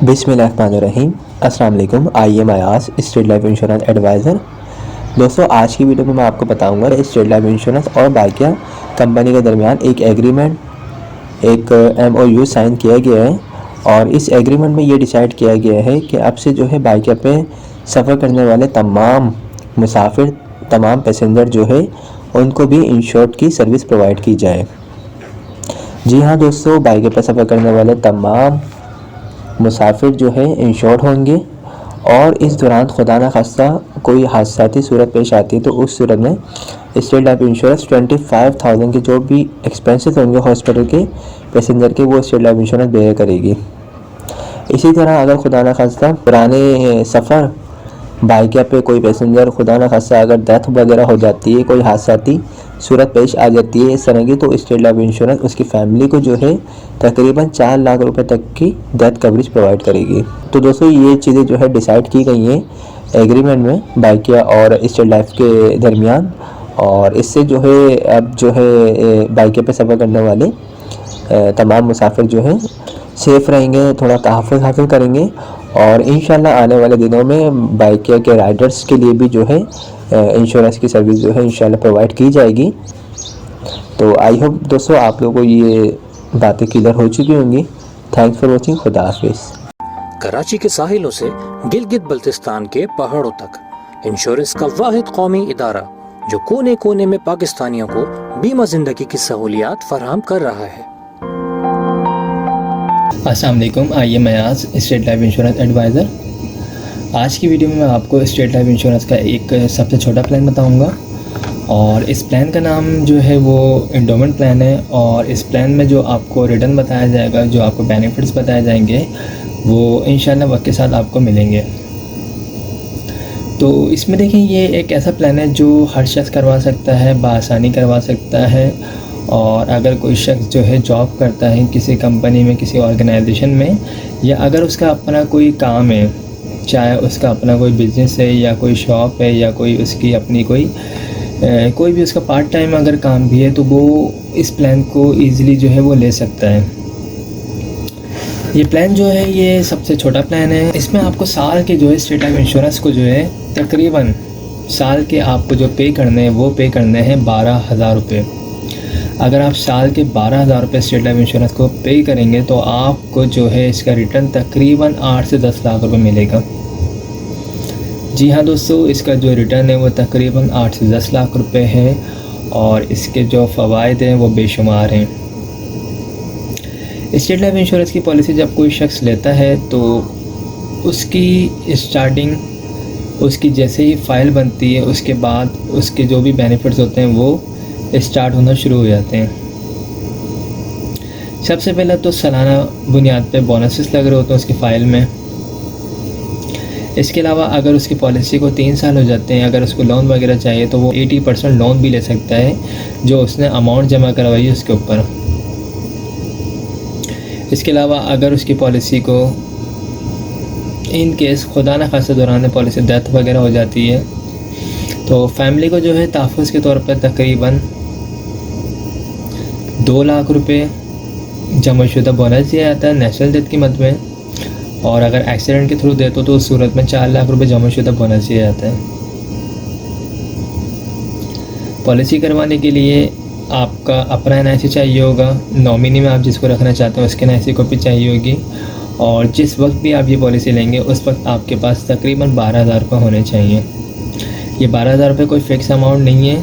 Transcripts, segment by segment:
बिस्मिल्लाहिर्रहमानिर्रहीम। अस्सलाम वालेकुम। I am Ayaz, State Life Insurance advisor. दोस्तों, आज की वीडियो में मैं आपको बताऊंगा स्टेट लाइफ इंश्योरेंस और बाकिया कंपनी के दरमियान एक एग्रीमेंट, एक MOU साइन किया गया है। और इस एग्रीमेंट में ये डिसाइड किया गया है कि अब से जो है बाइकिया पे सफ़र करने वाले तमाम मुसाफिर, तमाम पैसेंजर जो है उनको भी इंश्योर्ड की सर्विस प्रोवाइड की जाए। जी हाँ दोस्तों, बाइकिया पे सफ़र करने वाले तमाम मुसाफिर जो है इंश्योर्ड होंगे। और इस दौरान खुदा न खास्ता कोई हादसाती सूरत पेश आती है तो उस सूरत में स्टेट लाइफ इंश्योरेंस 25,000 के जो भी एक्सपेंसेस होंगे हॉस्पिटल के पैसेंजर के, वो स्टेट लाइफ इंश्योरेंस बेयर करेगी। इसी तरह अगर खुदा न खास्ता पुराने सफ़र बाइकिया पे कोई पैसेंजर खुदा न खास्ता अगर डेथ वगैरह हो जाती है, कोई हादसाती सूरत पेश आ जाती है इस तरह की, तो स्टेट लाइफ इंश्योरेंस उसकी फैमिली को जो है तकरीबन 4 लाख रुपए तक की डेथ कवरेज प्रोवाइड करेगी। तो दोस्तों, ये चीज़ें जो है डिसाइड की गई हैं एग्रीमेंट में बाइकिया और स्टेट लाइफ के दरमियान। और इससे जो है अब जो है बाइकिया पे सफ़र करने वाले तमाम मुसाफिर जो हैं सेफ़ रहेंगे, थोड़ा तहफ़्फ़ुज़ हासिल करेंगे। और इंशाल्लाह आने वाले दिनों में बाइकिया के राइडर्स के लिए भी जो है इंश्योरेंस की सर्विस जो है इंशाल्लाह प्रोवाइड की जाएगी। तो आई होप दोस्तों आप लोगों को ये बातें क्लियर हो चुकी होंगी। Thanks for watching. खुदा हाफिज़। कराची के साहिलों से गिलगित बल्तिस्तान के पहाड़ों तक इंश्योरेंस का वाहिद कौमी इदारा जो कोने कोने में पाकिस्तानियों को बीमा जिंदगी की सहूलियात फराहम कर रहा है। अस्सलाम वालेकुम। I am Ayaz, State Life Insurance advisor. आज की वीडियो में मैं आपको स्टेट लाइफ इंश्योरेंस का एक सबसे छोटा प्लान बताऊंगा। और इस प्लान का नाम जो है वो एंडोमेंट प्लान है। और इस प्लान में जो आपको रिटर्न बताया जाएगा, जो आपको बेनिफिट्स बताए जाएंगे, वो इंशाल्लाह वक्त के साथ आपको मिलेंगे। तो इसमें देखें, ये एक ऐसा प्लान है जो हर शख्स करवा सकता है, बआसानी करवा सकता है। और अगर कोई शख्स जो है जॉब करता है किसी कंपनी में, किसी ऑर्गेनाइजेशन में, या अगर उसका अपना कोई काम है, चाहे उसका अपना कोई बिज़नेस है या कोई शॉप है या कोई उसकी अपनी कोई भी उसका पार्ट टाइम अगर काम भी है, तो वो इस प्लान को ईज़िली जो है वो ले सकता है। ये प्लान जो है ये सबसे छोटा प्लान है। इसमें आपको साल के जो है स्टेट लाइफ इंश्योरेंस को जो है तकरीबन साल के आपको जो पे करने हैं वो पे करने हैं 12,000 रुपये। अगर आप साल के 12,000 रुपये स्टेट लाइफ इंश्योरेंस को पे करेंगे तो आपको जो है इसका रिटर्न तकरीबन 8 से 10 लाख रुपए मिलेगा। जी हाँ दोस्तों, इसका जो रिटर्न है वो तकरीबन 8 से 10 लाख रुपए है। और इसके जो फ़वाइद हैं वो बेशुमार हैं। स्टेट लाइफ इंश्योरेंस की पॉलिसी जब कोई शख्स लेता है तो उसकी स्टार्टिंग, उसकी जैसे ही फ़ाइल बनती है उसके बाद उसके जो भी बेनिफिट्स होते हैं वो स्टार्ट होना शुरू हो जाते हैं। सबसे पहले तो सालाना बुनियाद पे बोनसेस लग रहे होते हैं उसकी फ़ाइल में। इसके अलावा अगर उसकी पॉलिसी को 3 साल हो जाते हैं, अगर उसको लोन वगैरह चाहिए तो वो 80% लोन भी ले सकता है जो उसने अमाउंट जमा करवाई है उसके ऊपर। इसके अलावा अगर उसकी पॉलिसी को इन केस खुदा न खास्ता दौरान पॉलिसी डेथ वगैरह हो जाती है तो फैमिली को जो है तहफ़्फ़ुज़ के तौर पर तकरीबन 2 लाख रुपए जमाशुदा बोनस दिया जाता है नेशनल डेथ की मद में। और अगर एक्सीडेंट के थ्रू देते तो उस सूरत में 4 लाख रुपए जमाशुदा बोनस दिया जाता है। पॉलिसी करवाने के लिए आपका अपना NIC चाहिए होगा, नॉमिनी में आप जिसको रखना चाहते हैं उसके NIC कॉपी चाहिए होगी। और जिस वक्त भी आप ये पॉलिसी लेंगे उस वक्त आपके पास तकरीबन 12,000 रुपये होने चाहिए। ये 12,000 रुपये कोई फ़िक्स अमाउंट नहीं है,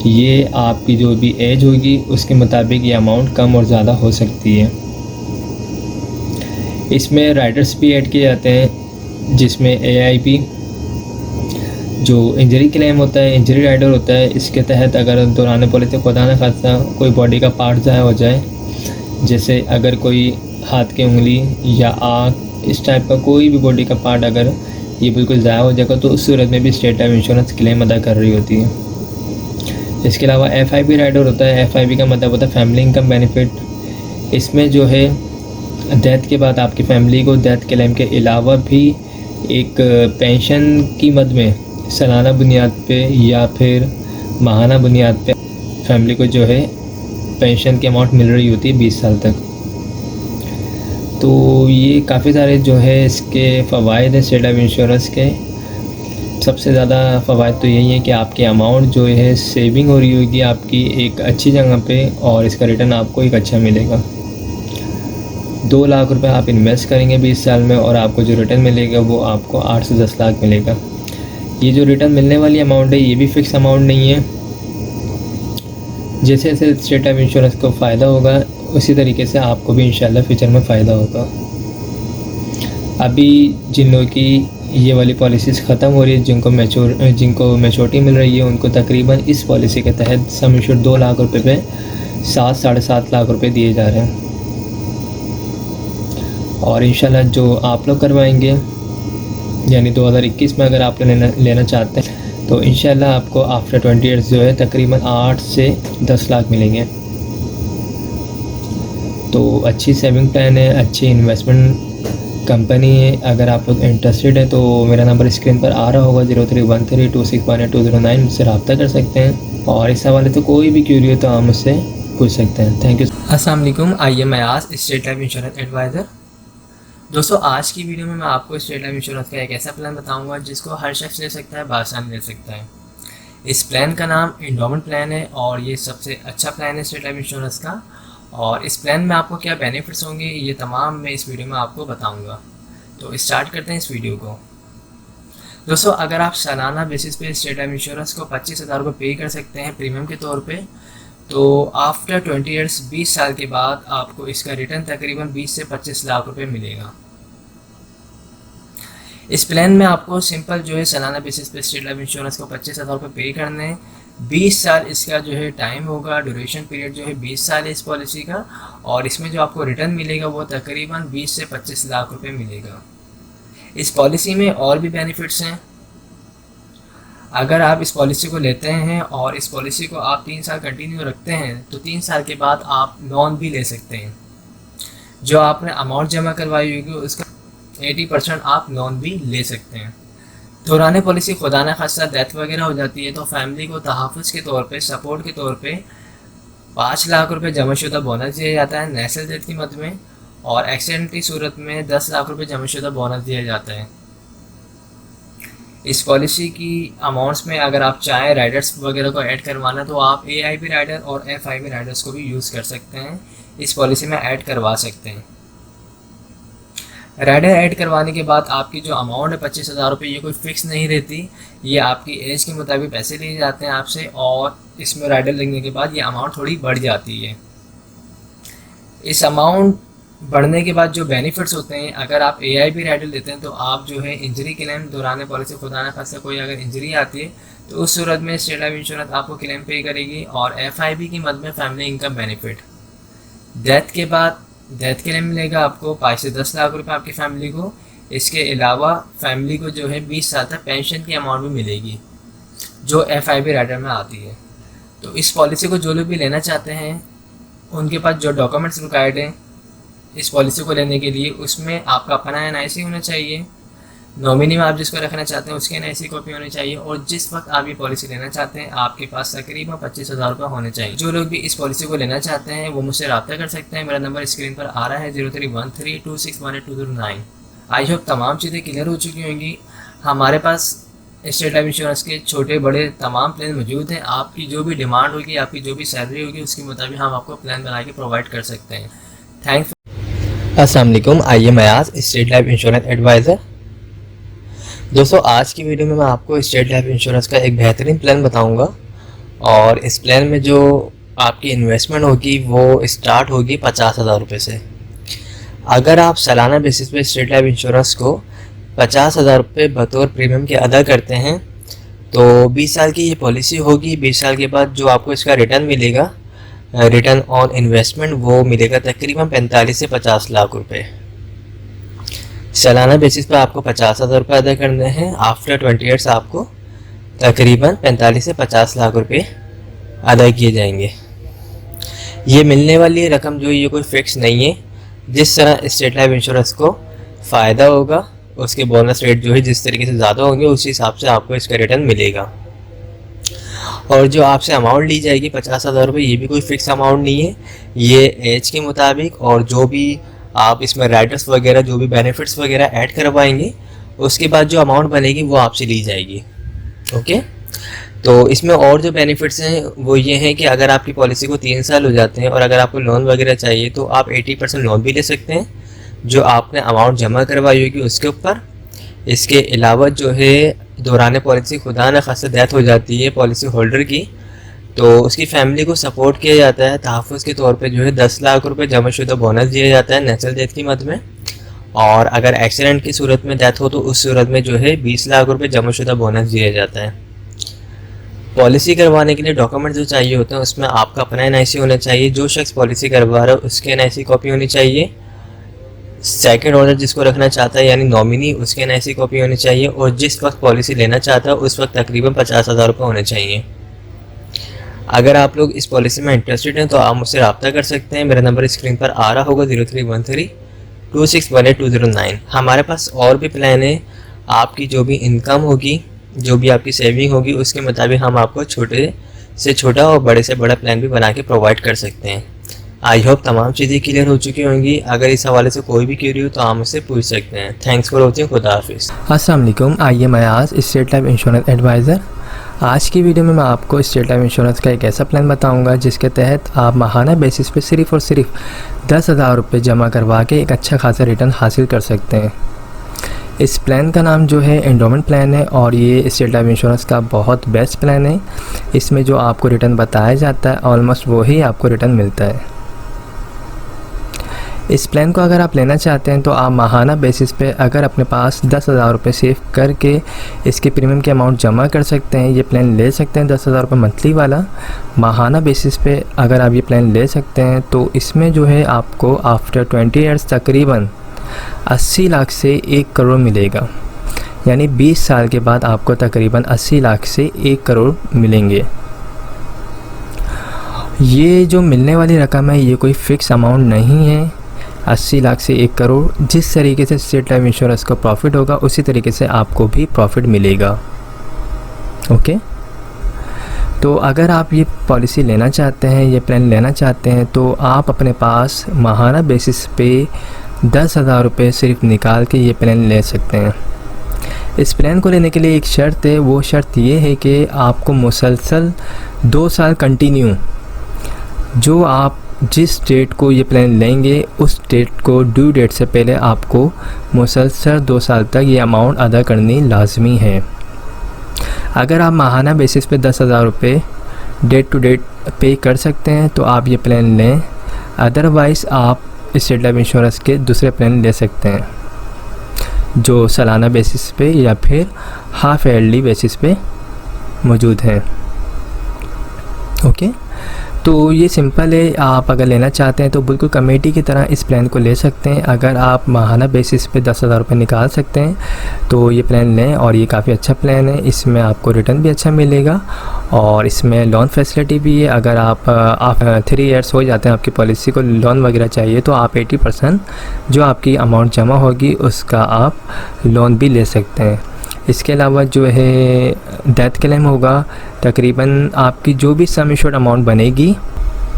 ये आपकी जो भी एज होगी उसके मुताबिक ये अमाउंट कम और ज़्यादा हो सकती है। इसमें राइडर्स भी ऐड किए जाते हैं जिसमें AIP जो इंजरी क्लेम होता है, इंजरी राइडर होता है। इसके तहत अगर दौरान पॉलिसी खुदा न खास्ता कोई बॉडी का पार्ट ज़ाया हो जाए, जैसे अगर कोई हाथ की उंगली या आँख, इस टाइप का कोई भी बॉडी का पार्ट अगर ये बिल्कुल ज़ाया हो जाएगा तो उस सूरत में भी स्टेट लाइफ इंश्योरेंस क्लेम अदा कर रही होती है। इसके अलावा FIB राइडर होता है। FIB का मतलब होता है फैमिली इनकम बेनिफिट। इसमें जो है डेथ के बाद आपकी फैमिली को डेथ क्लेम के अलावा भी एक पेंशन की मद में सालाना बुनियाद पे या फिर माहाना बुनियाद पे फैमिली को जो है पेंशन की अमाउंट मिल रही होती है 20 साल तक। तो ये काफ़ी सारे जो है इसके फ़वाइद है स्टेट लाइफ इंश्योरेंस के। सबसे ज़्यादा फ़वाइद तो यही है कि आपकी अमाउंट जो है सेविंग हो रही होगी आपकी एक अच्छी जगह पे, और इसका रिटर्न आपको एक अच्छा मिलेगा। 2 लाख रुपए आप इन्वेस्ट करेंगे 20 साल में, और आपको जो रिटर्न मिलेगा वो आपको 8 से 10 लाख मिलेगा। ये जो रिटर्न मिलने वाली अमाउंट है ये भी फ़िक्स अमाउंट नहीं है। जैसे जैसे स्टेट लाइफ इंश्योरेंस को फ़ायदा होगा उसी तरीके से आपको भी इंशाल्लाह फ्यूचर में फ़ायदा होगा। अभी जिन लोगों की ये वाली पॉलिसीज़ ख़त्म हो रही है, जिनको मैच्योरिटी मिल रही है, उनको तकरीबन इस पॉलिसी के तहत सम इंश्योर 2 लाख रुपए पे 7-7.5 लाख रुपए दिए जा रहे हैं। और इंशाल्लाह जो आप लोग करवाएंगे यानी 2021 में अगर आप लेना चाहते हैं तो इंशाल्लाह आपको आफ्टर 20 ईयर्स जो है तकरीबन 8 से 10 लाख मिलेंगे। तो अच्छी सेविंग प्लान है, अच्छी इन्वेस्टमेंट कंपनी है। अगर आप लोग इंटरेस्टेड हैं तो मेरा नंबर स्क्रीन पर आ रहा होगा 0313261209, मुझसे रब्ता कर सकते हैं। और इस हवाले तो कोई भी क्यूरी हो तो आप मुझसे पूछ सकते हैं। Thank you. अस्सलाम वालेकुम, I am Ayaz, State Life Insurance advisor. दोस्तों, आज की वीडियो में मैं आपको स्टेट लाइफ इंश्योरेंस का एक ऐसा प्लान बताऊंगा जिसको हर शख्स ले सकता है, बासानी ले सकता है। इस प्लान का नाम एंडोमेंट प्लान है और ये सबसे अच्छा प्लान है स्टेट लाइफ इंश्योरेंस का। और इस प्लान में आपको क्या बेनिफिट्स होंगे ये तमाम मैं इस वीडियो में आपको बताऊंगा। तो स्टार्ट करते हैं इस वीडियो को। दोस्तों, अगर आप सालाना बेसिस पे स्टेट लाइफ इंश्योरेंस को 25,000 रुपये पे कर सकते हैं प्रीमियम के तौर पे, तो आफ्टर 20 ईयर्स 20 साल के बाद आपको इसका रिटर्न तकरीबन 20 से 25 लाख रुपए मिलेगा। इस प्लान में आपको सिंपल जो है सालाना बेसिस पे स्टेट लाइफ इंश्योरेंस को 25,000 रुपये पे करने हैं। 20 साल इसका जो है टाइम होगा, ड्यूरेशन पीरियड जो है 20 साल है इस पॉलिसी का। और इसमें जो आपको रिटर्न मिलेगा वो तकरीबन 20 से 25 लाख रुपए मिलेगा। इस पॉलिसी में और भी बेनिफिट्स हैं। अगर आप इस पॉलिसी को लेते हैं और इस पॉलिसी को आप 3 साल कंटिन्यू रखते हैं तो 3 साल के बाद आप लोन भी ले सकते हैं। जो आपने अमाउंट जमा करवाई होगी उसका 80% आप लोन भी ले सकते हैं। दौरान पॉलिसी खुदा न खास्ता डेथ वगैरह हो जाती है तो फैमिली को तहफ़्फ़ुज़ के तौर पे, सपोर्ट के तौर पे 5 लाख रुपए जमाशुदा बोनस दिया जाता है नेचुरल डेथ की मद में, और एक्सीडेंट की सूरत में 10 लाख रुपए जमाशुदा बोनस दिया जाता है। इस पॉलिसी की अमाउंट्स में अगर आप चाहें राइडर्स वगैरह को ऐड करवाना तो आप AIB राइडर और FIB राइडर्स को भी यूज़ कर सकते हैं, इस पॉलिसी में ऐड करवा सकते हैं। राइडर ऐड करवाने के बाद आपकी जो अमाउंट है 25,000 रुपये, ये कोई फ़िक्स नहीं रहती, ये आपकी एज के मुताबिक पैसे लिए जाते हैं आपसे, और इसमें राइडर लगने के बाद ये अमाउंट थोड़ी बढ़ जाती है। इस अमाउंट बढ़ने के बाद जो बेनिफिट्स होते हैं, अगर आप AIB राइडर लेते हैं तो आप जो है इंजरी क्लेम दौरान पॉलिसी खुदा न खास्ता कोई अगर इंजरी आती है तो उस सूरत में स्टेट लाइफ इंश्योरेंस आपको क्लेम पे करेगी। और FIB की मद में फैमिली इनकम बेनिफिट, डेथ के बाद डेथ के लिए मिलेगा आपको 5 से 10 लाख रुपए आपकी फैमिली को। इसके अलावा फैमिली को जो है 20 साल तक पेंशन की अमाउंट भी मिलेगी जो FIB राइडर में आती है। तो इस पॉलिसी को जो लोग भी लेना चाहते हैं उनके पास जो डॉक्यूमेंट्स रिक्वायर्ड हैं इस पॉलिसी को लेने के लिए, उसमें आपका अपना NIC होना चाहिए, नॉमिनी में आप जिसको रखना चाहते हैं उसकी NIC कॉपी होनी चाहिए, और जिस वक्त आप ये पॉलिसी लेना चाहते हैं आपके पास तकरीबन 25,000 रुपये होने चाहिए। जो लोग भी इस पॉलिसी को लेना चाहते हैं वो मुझसे रब्ता कर सकते हैं। मेरा नंबर स्क्रीन पर आ रहा है 0313261209। आई होप तमाम चीज़ें क्लियर हो चुकी होंगी। हमारे पास स्टेट लाइफ इंश्योरेंस के छोटे बड़े तमाम प्लान मौजूद हैं। आपकी जो भी डिमांड होगी, आपकी जो भी सैलरी होगी, उसके मुताबिक हम आपको प्लान बना के प्रोवाइड कर सकते हैं। थैंक्स। अस्सलाम वालेकुम, I am Ayaz, State Life Insurance advisor. दोस्तों, आज की वीडियो में मैं आपको स्टेट लाइफ इंश्योरेंस का एक बेहतरीन प्लान बताऊंगा। और इस प्लान में जो आपकी इन्वेस्टमेंट होगी वो स्टार्ट होगी 50,000 रुपये से। अगर आप सालाना बेसिस पे स्टेट लाइफ इंश्योरेंस को 50,000 रुपये बतौर प्रीमियम के अदा करते हैं तो 20 साल की ये पॉलिसी होगी। 20 साल के बाद जो आपको इसका रिटर्न मिलेगा, रिटर्न ऑन इन्वेस्टमेंट, वो मिलेगा तकरीबन 45 से 50 लाख रुपए। सालाना बेसिस पर आपको 50,000 रुपये अदा करने हैं। आफ्टर 20 ईयर्स आपको तकरीबन 45 से 50 लाख रुपए अदा किए जाएंगे। ये मिलने वाली रकम जो ये कोई फिक्स नहीं है। जिस तरह स्टेट लाइफ इंश्योरेंस को फ़ायदा होगा उसके बोनस रेट जो है जिस तरीके से ज़्यादा होंगे उसी हिसाब से आपको इसका रिटर्न मिलेगा। और जो आपसे अमाउंट ली जाएगी 50,000 रुपये, ये भी कोई फ़िक्स अमाउंट नहीं है। ये एज के मुताबिक और जो भी आप इसमें राइडर्स वगैरह जो भी बेनिफिट्स वगैरह ऐड करवाएंगे, उसके बाद जो अमाउंट बनेगी वो आपसे ली जाएगी। ओके, तो इसमें और जो बेनिफिट्स हैं वो ये हैं कि अगर आपकी पॉलिसी को 3 साल हो जाते हैं और अगर आपको लोन वगैरह चाहिए तो आप 80% लोन भी ले सकते हैं जो आपने अमाउंट जमा करवाई होगी उसके ऊपर। इसके अलावा जो है दौरान पॉलिसी खुदा न खासा डेथ हो जाती है पॉलिसी होल्डर की, तो उसकी फैमिली को सपोर्ट किया जाता है। तहफ़्फ़ुज़ के तौर पे जो है 10 लाख रुपए जमाशुदा बोनस दिया जाता है नेचुरल डेथ की मद में, और अगर एक्सीडेंट की सूरत में डेथ हो तो उस सूरत में जो है 20 लाख रुपए जमाशुदा बोनस दिया जाता है। पॉलिसी करवाने के लिए डॉक्यूमेंट जो चाहिए होते हैं उसमें आपका अपना NIC होना चाहिए, जो शख्स पॉलिसी करवा रहा है उसके NIC कॉपी होनी चाहिए, सेकंड ऑर्डर जिसको रखना चाहता है यानी नॉमिनी उसके NIC कॉपी होनी चाहिए, और जिस वक्त पॉलिसी लेना चाहता है उस वक्त तकरीबन 50,000 रुपये होने चाहिए। अगर आप लोग इस पॉलिसी में इंटरेस्टेड हैं तो आप मुझसे रब्ता कर सकते हैं। मेरा नंबर स्क्रीन पर आ रहा होगा 03132618 हमारे पास और भी प्लान है। आपकी जो भी इनकम होगी, जो भी आपकी सेविंग होगी, उसके मुताबिक हम आपको छोटे से छोटा और बड़े से बड़ा प्लान भी बना के प्रोवाइड कर सकते हैं। आई होप तमाम चीज़ें क्लियर हो चुकी होंगी। अगर इस हवाले से कोई भी क्वेरी हो तो आप मुझसे पूछ सकते हैं। Thanks for watching. खुदा हाफिज़। अस्सलाम वालेकुम, I am Ayaz, State Life Insurance advisor. आज की वीडियो में मैं आपको स्टेट लाइफ इंश्योरेंस का एक ऐसा प्लान बताऊंगा जिसके तहत आप माहाना बेसिस पे सिर्फ़ और सिर्फ 10,000 रुपये जमा करवा के एक अच्छा खासा रिटर्न हासिल कर सकते हैं। इस प्लान का नाम जो है एंडोमेंट प्लान है और ये स्टेट लाइफ इंश्योरेंस का बहुत बेस्ट प्लान है। इसमें जो आपको रिटर्न बताया जाता है ऑलमोस्ट वही आपको रिटर्न मिलता है। इस प्लान को अगर आप लेना चाहते हैं तो आप माहाना बेसिस पे अगर अपने पास 10,000 रुपये सेव करके इसके प्रीमियम के अमाउंट जमा कर सकते हैं, ये प्लान ले सकते हैं। 10,000 रुपये मंथली वाला माहाना बेसिस पे अगर आप ये प्लान ले सकते हैं तो इसमें जो है आपको आफ्टर 20 ईयर्स तकरीबन 80 लाख से 1 करोड़ मिलेगा, यानी 20 साल के बाद आपको तकरीबन 80 लाख से 1 करोड़ मिलेंगे। ये जो मिलने वाली रकम है ये कोई फ़िक्स अमाउंट नहीं है। 80 लाख से 1 करोड़ जिस तरीके से स्टेट लाइफ इंश्योरेंस को प्रॉफिट होगा उसी तरीके से आपको भी प्रॉफिट मिलेगा। ओके, तो अगर आप ये पॉलिसी लेना चाहते हैं, ये प्लान लेना चाहते हैं तो आप अपने पास माहाना बेसिस पे 10,000 रुपये सिर्फ निकाल के ये प्लान ले सकते हैं। इस प्लान को लेने के लिए एक शर्त है, वो शर्त ये है कि आपको मुसलसल 2 साल कंटिन्यू, जो आप जिस डेट को ये प्लान लेंगे उस डेट को ड्यू डेट से पहले आपको मुसलसल 2 साल तक ये अमाउंट अदा करनी लाजमी है। अगर आप माहाना बेसिस पे 10,000 रुपये डेट टू डेट पे कर सकते हैं तो आप ये प्लान लें, अदरवाइज़ आप स्टेट लाइफ इंश्योरेंस के दूसरे प्लान ले सकते हैं जो सालाना बेसिस पे या फिर हाफ ईयरली बेसिस पे मौजूद हैं। ओके, तो ये सिंपल है। आप अगर लेना चाहते हैं तो बिल्कुल कमेटी की तरह इस प्लान को ले सकते हैं। अगर आप माहाना बेसिस पे 10,000 रुपये निकाल सकते हैं तो ये प्लान लें, और ये काफ़ी अच्छा प्लान है। इसमें आपको रिटर्न भी अच्छा मिलेगा और इसमें लोन फैसिलिटी भी है। अगर आप 3 ईयर्स हो जाते हैं आपकी पॉलिसी को लोन वगैरह चाहिए तो आप 80% जो आपकी अमाउंट जमा होगी उसका आप लोन भी ले सकते हैं। इसके अलावा जो है डेथ क्लेम होगा, तकरीबन आपकी जो भी सम एश्योर्ड अमाउंट बनेगी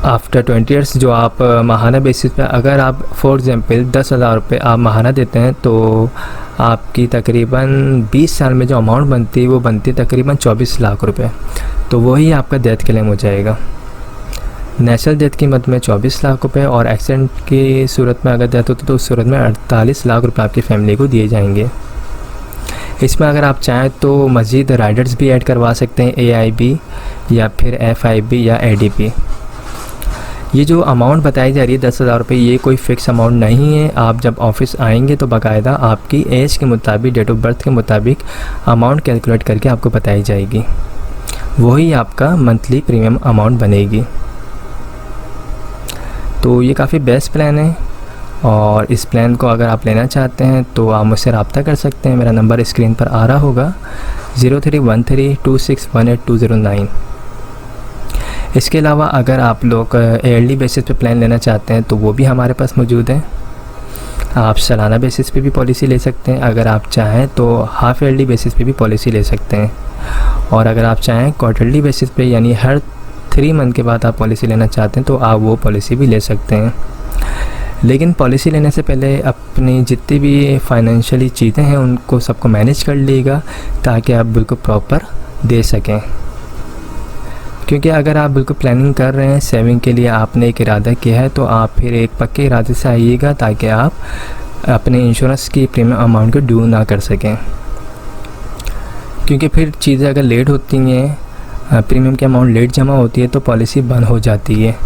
आफ्टर 20 ईयर्स, जो आप माहाना बेसिस पे अगर आप फॉर एग्जांपल 10,000 रुपये आप माहाना देते हैं तो आपकी तकरीबन 20 साल में जो अमाउंट बनती है वो बनती है तकरीबन 24 लाख रुपए, तो वही आपका डेथ क्लेम हो जाएगा। नेचुरल डेथ की मद में 24 लाख रुपए और एक्सीडेंट की सूरत में अगर डेथ होती तो उस सूरत में 48 लाख रुपए आपकी फैमिली को दिए जाएंगे। इसमें अगर आप चाहें तो मज़ीद राइडर्स भी ऐड करवा सकते हैं, AIB या फिर FIB या ADP। ये जो अमाउंट बताई जा रही है 10,000 रुपये, ये कोई फ़िक्स अमाउंट नहीं है। आप जब ऑफिस आएंगे तो बाकायदा आपकी एज के मुताबिक, डेट ऑफ बर्थ के मुताबिक अमाउंट कैलकुलेट करके आपको बताई जाएगी, वही आपका मंथली प्रीमियम अमाउंट बनेगी। तो ये काफ़ी बेस्ट प्लान है और इस प्लान को अगर आप लेना चाहते हैं तो आप मुझसे रब्ता कर सकते हैं। मेरा नंबर स्क्रीन पर आ रहा होगा 031326182009। इसके अलावा अगर आप लोग ईयरली बेसिस पे प्लान लेना चाहते हैं तो वो भी हमारे पास मौजूद है। आप सालाना बेसिस पे भी पॉलिसी ले सकते हैं, अगर आप चाहें तो हाफ ईयरली बेसिस पे भी पॉलिसी ले सकते हैं, और अगर आप चाहें क्वार्टरली बेसिस पे यानी हर 3 मंथ के बाद आप पॉलिसी लेना चाहते हैं तो आप वो पॉलिसी भी ले सकते हैं। लेकिन पॉलिसी लेने से पहले अपनी जितनी भी फाइनेंशियली चीज़ें हैं उनको सबको मैनेज कर लीजिएगा ताकि आप बिल्कुल प्रॉपर दे सकें। क्योंकि अगर आप बिल्कुल प्लानिंग कर रहे हैं, सेविंग के लिए आपने एक इरादा किया है, तो आप फिर एक पक्के इरादे से आइएगा ताकि आप अपने इंश्योरेंस की प्रीमियम अमाउंट को ड्यू ना कर सकें। क्योंकि फिर चीज़ें अगर लेट होती हैं, प्रीमियम की अमाउंट लेट जमा होती है तो पॉलिसी बंद हो जाती है।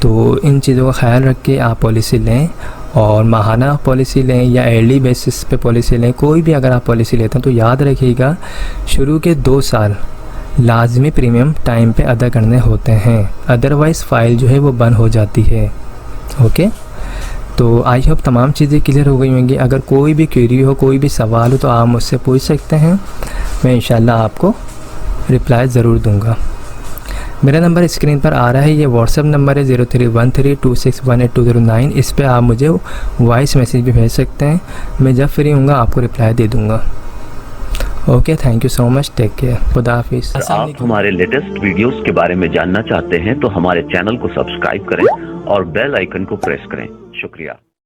तो इन चीज़ों का ख्याल रख के आप पॉलिसी लें, और माहाना पॉलिसी लें या ईयरली बेसिस पे पॉलिसी लें। कोई भी अगर आप पॉलिसी लेते हैं तो याद रखिएगा शुरू के 2 साल लाजमी प्रीमियम टाइम पे अदा करने होते हैं, अदरवाइज़ फ़ाइल जो है वो बंद हो जाती है। ओके, तो आई होप तमाम चीज़ें क्लियर हो गई होंगी। अगर कोई भी क्वेरी हो, कोई भी सवाल हो तो आप मुझसे पूछ सकते हैं, मैं इंशाल्लाह आपको रिप्लाई ज़रूर दूंगा। मेरा नंबर स्क्रीन पर आ रहा है, ये व्हाट्सएप नंबर है 0313261829। इस पे आप मुझे वॉइस मैसेज भी भेज सकते हैं, मैं जब फ्री होऊंगा आपको रिप्लाई दे दूंगा। Okay, thank you so much, take care, खुदा हाफिज़। आप हमारे लेटेस्ट वीडियोस के बारे में जानना चाहते हैं तो हमारे चैनल को सब्सक्राइब करें और बेल आइकन को प्रेस करें। शुक्रिया।